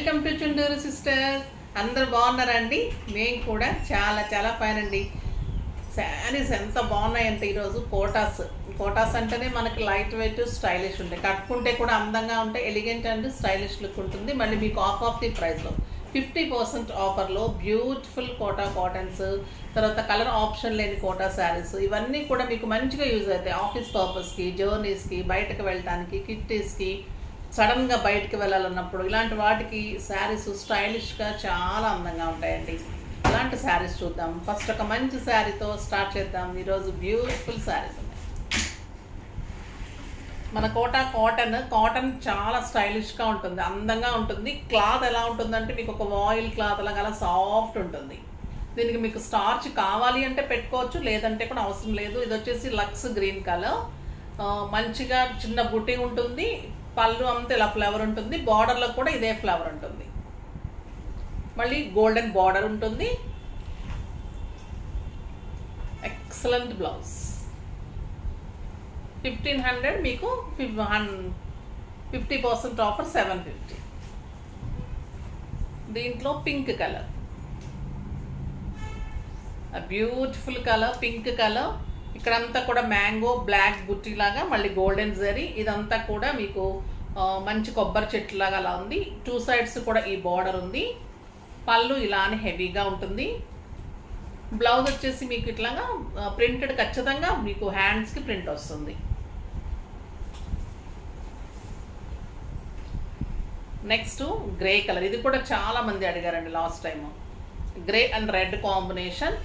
Welcome to Chunduru sisters. అందరు బాగున్నారండి? మేము కూడా చాలా చాలా ఫైన్ అండి. శారీస్ ఎంత బాగున్నాయంటే ఈరోజు కోటాస్ అంటేనే మనకి లైట్ వెయిట్ స్టైలిష్ ఉంటాయి, కట్టుకుంటే కూడా అందంగా ఉంటాయి, ఎలిగెంట్ అండ్ స్టైలిష్ లుక్ ఉంటుంది. మళ్ళీ మీకు ఆఫ్ ది ప్రైస్లో 50% ఆఫర్లో బ్యూటిఫుల్ కోటా కాటన్స్, తర్వాత కలర్ ఆప్షన్ లేని కోటా శారీస్, ఇవన్నీ కూడా మీకు మంచిగా యూజ్ అవుతాయి. ఆఫీస్ పర్పస్కి, జర్నీస్కి, బయటకు వెళ్ళటానికి, కిట్టీస్కి, సడన్గా బయటకు వెళ్ళాలన్నప్పుడు ఇలాంటి వాటికి శారీస్ స్టైలిష్గా చాలా అందంగా ఉంటాయండి. ఇలాంటి శారీస్ చూద్దాం. ఫస్ట్ ఒక మంచి శారీతో స్టార్ట్ చేద్దాం. ఈరోజు బ్యూటిఫుల్ శారీస్ ఉన్నాయి. మన కోటా కాటన్ చాలా స్టైలిష్గా ఉంటుంది, అందంగా ఉంటుంది. క్లాత్ ఎలా ఉంటుందంటే మీకు ఒక వాయిల్ క్లాత్ లాగా సాఫ్ట్ ఉంటుంది. దీనికి మీకు స్టార్చ్ కావాలి అంటే పెట్టుకోవచ్చు, లేదంటే కూడా అవసరం లేదు. ఇది వచ్చేసి లక్స్ గ్రీన్ కలర్, మంచిగా చిన్న బుటీ ఉంటుంది. పళ్ళు అంతా ఇలా ఫ్లవర్ ఉంటుంది, బార్డర్లో కూడా ఇదే ఫ్లవర్ ఉంటుంది. మళ్ళీ గోల్డెన్ బార్డర్ ఉంటుంది. Excellent blouse. 1500, మీకు 50% ఆఫర్ 750. దీంట్లో pink colour, beautiful colour, pink colour. ఇక్కడంతా కూడా మ్యాంగో బ్లాక్ బుట్టి లాగా, మళ్ళీ గోల్డెన్ జరీ, ఇదంతా కూడా మీకు మంచి కొబ్బరి చెట్టు లాగా అలా ఉంది. 2 sides కూడా ఈ బార్డర్ ఉంది. పళ్ళు ఇలానే హెవీగా ఉంటుంది. బ్లౌజ్ వచ్చేసి మీకు ఇట్లాగా ప్రింటెడ్, ఖచ్చితంగా మీకు హ్యాండ్స్కి ప్రింట్ వస్తుంది. నెక్స్ట్ గ్రే కలర్, ఇది కూడా చాలా మంది అడిగారండి last time. Grey and red combination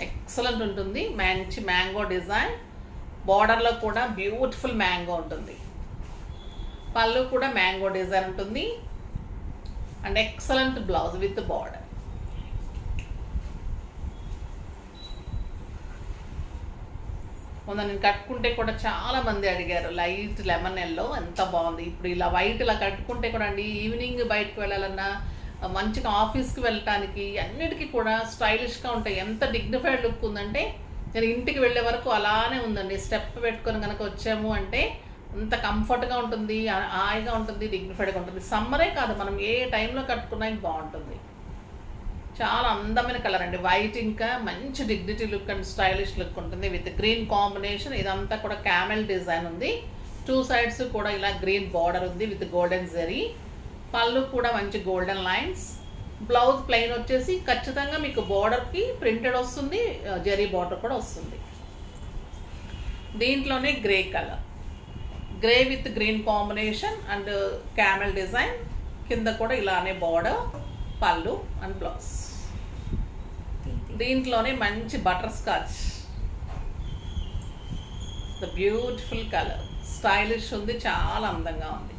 excellent ఉంటుంది. మంచి మ్యాంగో డిజైన్, బార్డర్లో కూడా బ్యూటిఫుల్ మ్యాంగో ఉంటుంది. పళ్ళు కూడా మ్యాంగో డిజైన్ ఉంటుంది. And excellent blouse with border. మొన్న నేను కట్టుకుంటే కూడా చాలా మంది అడిగారు. లైట్ లెమన్ ఎల్లో ఎంత బాగుంది. ఇప్పుడు ఇలా వైట్ ఇలా కట్టుకుంటే కూడా అండి, ఈవినింగ్ బయటకు వెళ్ళాలన్నా, మంచిగా ఆఫీస్కి వెళ్ళటానికి, అన్నిటికీ కూడా స్టైలిష్గా ఉంటాయి. ఎంత డిగ్నిఫైడ్ లుక్ ఉందంటే, నేను ఇంటికి వెళ్ళే వరకు అలానే ఉందండి. స్టెప్ పెట్టుకొని కనుక వచ్చాము అంటే అంత కంఫర్ట్గా ఉంటుంది, హాయిగా ఉంటుంది, డిగ్నిఫైడ్గా ఉంటుంది. సమ్మరే కాదు, మనం ఏ టైంలో కట్టుకున్నా బాగుంటుంది. చాలా అందమైన కలర్ అండి. వైట్ ఇంకా మంచి dignity look and stylish look ఉంటుంది విత్ గ్రీన్ కాంబినేషన్. ఇదంతా కూడా క్యామెల్ డిజైన్ ఉంది. 2 sides కూడా ఇలా గ్రీన్ బార్డర్ ఉంది విత్ గోల్డెన్ జరీ. పళ్ళు కూడా మంచి గోల్డెన్ లైన్స్. బ్లౌజ్ ప్లెయిన్ వచ్చేసి ఖచ్చితంగా మీకు బార్డర్కి ప్రింటెడ్ వస్తుంది, జరీ బార్డర్ కూడా వస్తుంది. దీంట్లోనే grey colour, grey with green combination and camel design. కింద కూడా ఇలానే బార్డర్, పళ్ళు అండ్ బ్లౌజ్. దీంట్లోనే మంచి butter scotch, the beautiful colour, stylish ఉంది, చాలా అందంగా ఉంది.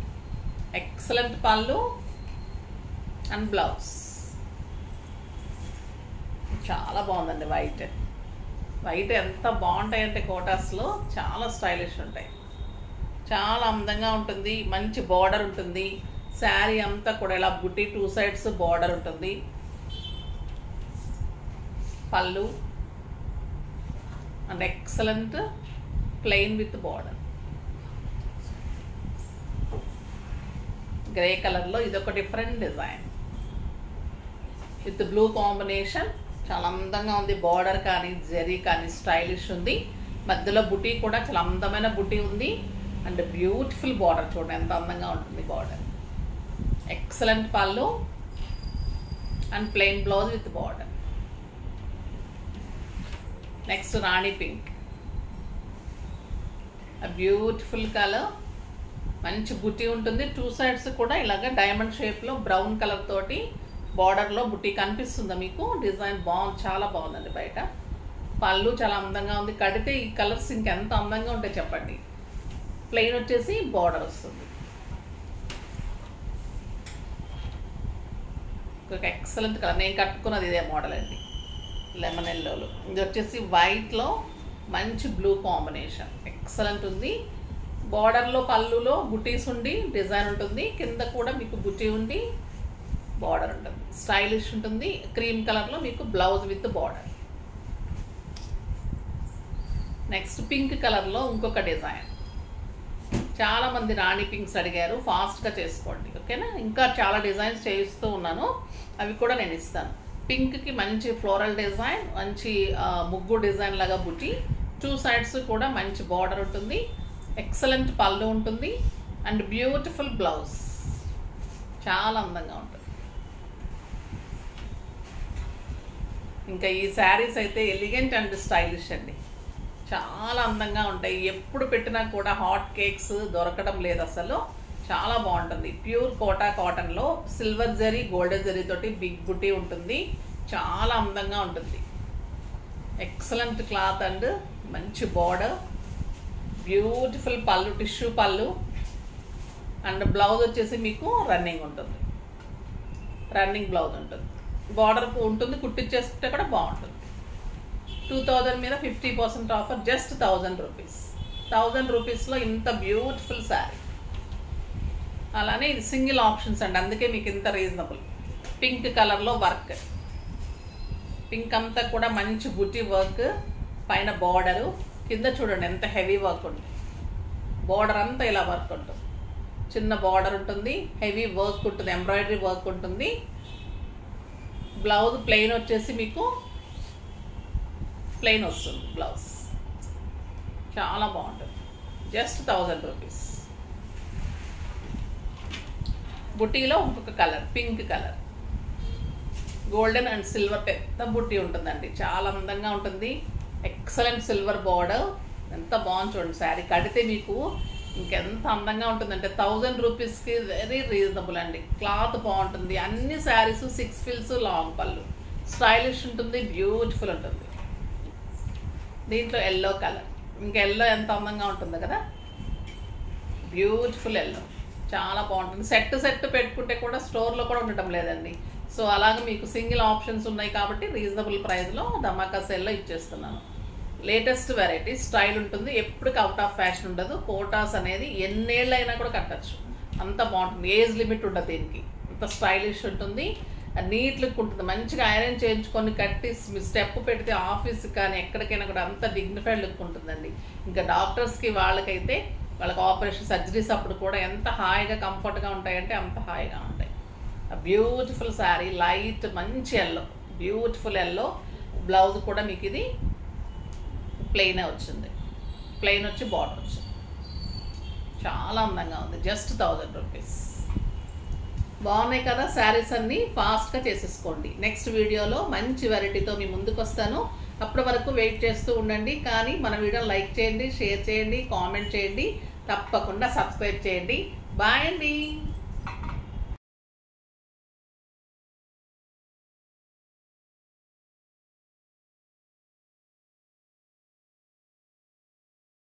ఎక్సలెంట్ పళ్ళు అండ్ బ్లౌజ్. చాలా బాగుందండి. వైట్ ఎంత బాగుంటాయంటే కోటాస్లో చాలా స్టైలిష్ ఉంటాయి, చాలా అందంగా ఉంటుంది. మంచి బార్డర్ ఉంటుంది. శారీ అంతా కూడా ఇలా బుట్టి 2 sides బార్డర్ ఉంటుంది. పళ్ళు and excellent plain with border. Grey కలర్లో ఇదొక different design with blue combination. చాలా అందంగా ఉంది. బార్డర్ కానీ జరీ కానీ స్టైలిష్ ఉంది. మధ్యలో బుటీ కూడా చాలా అందమైన బుటీ ఉంది. అండ్ బ్యూటిఫుల్ బార్డర్, చూడండి ఎంత అందంగా ఉంటుంది బార్డర్. ఎక్సలెంట్ పళ్ళు and plain blouse with border. Next Rani pink, beautiful colour, మంచి బుటీ ఉంటుంది. 2 sides కూడా ఇలాగ డైమండ్ షేప్లో బ్రౌన్ కలర్ తోటి బార్డర్లో బుటీ కనిపిస్తుందా మీకు? డిజైన్ బాగుంది, చాలా బాగుందండి. బయట పళ్ళు చాలా అందంగా ఉంది. కడితే ఈ కలర్స్ ఇంకెంత అందంగా ఉంటాయి చెప్పండి. ప్లెయిన్ వచ్చేసి బార్డర్ వస్తుంది. ఒక ఎక్సలెంట్ కలర్, నేను కట్టుకున్నది ఇదే మోడల్ అండి, లెమన్ ఎల్లోలో. ఇది వచ్చేసి వైట్లో మంచి బ్లూ కాంబినేషన్, ఎక్సలెంట్ ఉంది. బార్డర్లో పళ్ళులో బుటీస్ ఉండి డిజైన్ ఉంటుంది. కింద కూడా మీకు బుటీ ఉండి బార్డర్ ఉంటుంది, స్టైలిష్ ఉంటుంది. క్రీమ్ కలర్లో మీకు blouse with border. Next pink కలర్లో ఇంకొక డిజైన్, చాలామంది రాణి పింక్స్ అడిగారు, ఫాస్ట్గా చేసుకోండి ఓకేనా. ఇంకా చాలా డిజైన్స్ చేయిస్తూ ఉన్నాను, అవి కూడా నేను ఇస్తాను. పింక్కి మంచి ఫ్లోరల్ డిజైన్, మంచి ముగ్గు డిజైన్ లాగా బుట్టి, 2 సైడ్స్ కూడా మంచి బార్డర్ ఉంటుంది, ఎక్సలెంట్ పళ్ళు ఉంటుంది అండ్ బ్యూటిఫుల్ బ్లౌజ్, చాలా అందంగా ఉంటుంది. ఇంకా ఈ శారీస్ అయితే ఎలిగెంట్ అండ్ స్టైలిష్ అండి, చాలా అందంగా ఉంటాయి. ఎప్పుడు పెట్టినా కూడా హాట్ కేక్స్ దొరకడం లేదు అసలు, చాలా బాగుంటుంది. ప్యూర్ కోటా కాటన్లో సిల్వర్ జరీ గోల్డెన్ జరీ తోటి బిగ్ బుటీ ఉంటుంది, చాలా అందంగా ఉంటుంది. ఎక్సలెంట్ క్లాత్ అండ్ మంచి బార్డర్, బ్యూటిఫుల్ పళ్ళు, టిష్యూ పళ్ళు అండ్ బ్లౌజ్ వచ్చేసి మీకు రన్నింగ్ ఉంటుంది, రన్నింగ్ బ్లౌజ్ ఉంటుంది, బార్డర్ ఉంటుంది, కుట్టించేసుకుంటే కూడా బాగుంటుంది. 2000 మీద 50% ఆఫర్, జస్ట్ 1000 రూపీస్. 1000 రూపీస్లో ఇంత బ్యూటిఫుల్ శారీ. అలానే ఇది సింగిల్ ఆప్షన్స్ అండి, అందుకే మీకు ఇంత రీజనబుల్. పింక్ కలర్లో వర్క్, పింక్ అంతా కూడా మంచి బుటీ వర్క్, పైన బార్డరు, కింద చూడండి ఎంత హెవీ వర్క్ ఉంటుంది, బార్డర్ అంతా ఇలా వర్క్ ఉంటుంది, చిన్న బార్డర్ ఉంటుంది, హెవీ వర్క్ ఉంటుంది, ఎంబ్రాయిడరీ వర్క్ ఉంటుంది. బ్లౌజ్ ప్లెయిన్ వచ్చేసి మీకు ప్లెయిన్ వస్తుంది బ్లౌజ్, చాలా బాగుంటుంది, జస్ట్ 1000 రూపీస్. బుట్టీలో ఇంకొక colour, pink colour, golden and silver పెద్ద బుట్టి ఉంటుందండి, చాలా అందంగా ఉంటుంది. ఎక్సలెంట్ సిల్వర్ బార్డర్, ఎంత బాగుంది చూడండి శారీ. కడితే మీకు ఇంకెంత అందంగా ఉంటుందంటే 1000 రూపీస్కి వెరీ రీజనబుల్ అండి. క్లాత్ బాగుంటుంది, అన్ని శారీస్ 6 ఫిల్స్ లాంగ్ పళ్ళు, స్టైలిష్ ఉంటుంది, బ్యూటిఫుల్ ఉంటుంది. దీంట్లో ఎల్లో కలర్, ఇంకా ఎల్లో ఎంత అందంగా ఉంటుందో కదా, బ్యూటిఫుల్ ఎల్లో, చాలా బాగుంటుంది. సెట్ పెట్టుకుంటే కూడా స్టోర్లో కూడా ఉండటం లేదండి. సో అలాగే మీకు సింగిల్ ఆప్షన్స్ ఉన్నాయి కాబట్టి రీజనబుల్ ప్రైస్లో ధమాకా సేల్లో ఇచ్చేస్తున్నాను. లేటెస్ట్ వెరైటీ, స్టైల్ ఉంటుంది, ఎప్పటికి అవుట్ ఆఫ్ ఫ్యాషన్ ఉండదు. కోటాస్ అనేది ఎన్నేళ్ళైనా కూడా కట్టచ్చు, అంత బాగుంటుంది. ఏజ్ లిమిట్ ఉండదు దీనికి, అంత స్టైలిష్ ఉంటుంది, నీట్ లుక్ ఉంటుంది. మంచిగా ఐరన్ చేయించుకొని కట్టి స్టెప్ పెడితే ఆఫీస్కి కానీ ఎక్కడికైనా కూడా అంత డిగ్నిఫైడ్ లుక్ ఉంటుందండి. ఇంకా డాక్టర్స్కి వాళ్ళకైతే వాళ్ళకి ఆపరేషన్ సర్జరీస్ అప్పుడు కూడా ఎంత హాయిగా కంఫర్ట్గా ఉంటాయంటే అంత హాయిగా ఉంటాయి. బ్యూటిఫుల్ శారీ, లైట్ మంచి ఎల్లో, బ్యూటిఫుల్ ఎల్లో. బ్లౌజ్ కూడా మీకు ఇది ప్లెయిన్ వచ్చింది, ప్లెయిన్ వచ్చి బార్డర్ వచ్చింది, చాలా అందంగా ఉంది, జస్ట్ 1000 రూపీస్. బాగున్నాయి కదా శారీస్ అన్నీ, ఫాస్ట్గా చేసేసుకోండి. నెక్స్ట్ వీడియోలో మంచి వెరైటీతో మీ ముందుకు వస్తాను, అప్పటి వరకు వెయిట్ చేస్తూ ఉండండి. కానీ మన వీడియోని లైక్ చేయండి, షేర్ చేయండి, కామెంట్ చేయండి, తప్పకుండా సబ్స్క్రైబ్ చేయండి. బాయ్ అండి.